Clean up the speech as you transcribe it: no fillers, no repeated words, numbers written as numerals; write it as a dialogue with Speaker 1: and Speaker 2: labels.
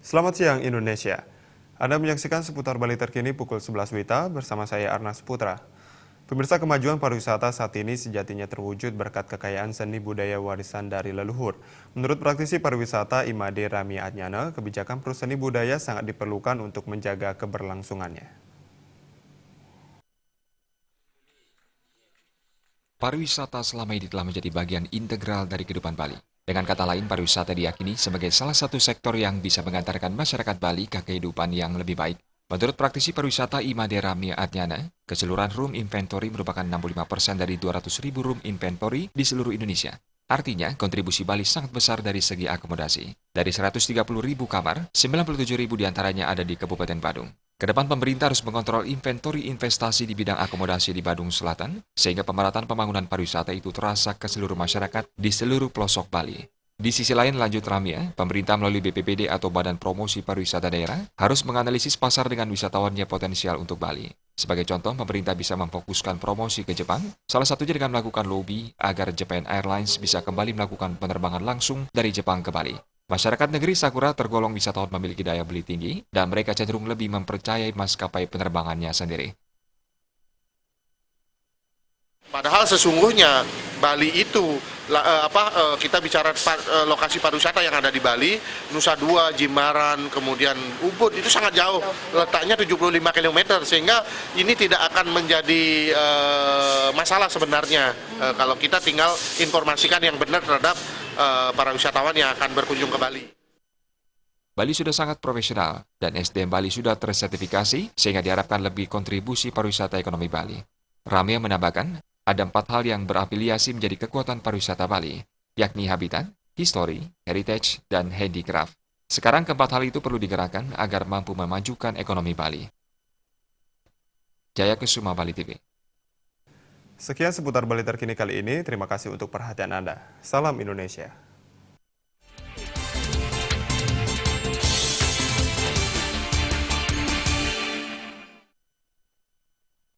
Speaker 1: Selamat siang Indonesia. Anda menyaksikan seputar Bali terkini pukul 11 WITA bersama saya Arnas Putra. Pemirsa, kemajuan pariwisata saat ini sejatinya terwujud berkat kekayaan seni budaya warisan dari leluhur. Menurut praktisi pariwisata Imade Rami Adnyana, kebijakan Perus Seni Budaya sangat diperlukan untuk menjaga keberlangsungannya.
Speaker 2: Pariwisata selama ini telah menjadi bagian integral dari kehidupan Bali. Dengan kata lain, pariwisata diyakini sebagai salah satu sektor yang bisa mengantarkan masyarakat Bali ke kehidupan yang lebih baik. Menurut praktisi pariwisata Imade Rami Adnyana, keseluruhan room inventory merupakan 65% dari 200.000 room inventory di seluruh Indonesia. Artinya, kontribusi Bali sangat besar dari segi akomodasi. Dari 130.000 kamar, 97.000 diantaranya ada di Kabupaten Badung. Kedepan pemerintah harus mengontrol inventory investasi di bidang akomodasi di Badung Selatan, sehingga pemerataan pembangunan pariwisata itu terasa ke seluruh masyarakat di seluruh pelosok Bali. Di sisi lain, lanjut Ramia, pemerintah melalui BPPD atau Badan Promosi Pariwisata Daerah harus menganalisis pasar dengan wisatawannya potensial untuk Bali. Sebagai contoh, pemerintah bisa memfokuskan promosi ke Jepang, salah satunya dengan melakukan lobby agar Japan Airlines bisa kembali melakukan penerbangan langsung dari Jepang ke Bali. Masyarakat negeri Sakura tergolong wisatawan memiliki daya beli tinggi dan mereka cenderung lebih mempercayai maskapai penerbangannya sendiri.
Speaker 3: Padahal sesungguhnya Bali itu kita bicara lokasi pariwisata yang ada di Bali, Nusa Dua, Jimbaran, kemudian Ubud itu sangat jauh, letaknya 75 km sehingga ini tidak akan menjadi masalah sebenarnya kalau kita tinggal informasikan yang benar terhadap para wisatawan yang akan berkunjung ke Bali.
Speaker 2: Bali sudah sangat profesional dan SDM Bali sudah tersertifikasi sehingga diharapkan lebih kontribusi pariwisata ekonomi Bali. Ramia menambahkan, ada 4 hal yang berafiliasi menjadi kekuatan pariwisata Bali, yakni habitat, history, heritage, dan handicraft. Sekarang keempat hal itu perlu digerakkan agar mampu memajukan ekonomi Bali. Jaya Kusuma, Bali TV.
Speaker 1: Sekian seputar Bali terkini kali ini. Terima kasih untuk perhatian Anda. Salam Indonesia.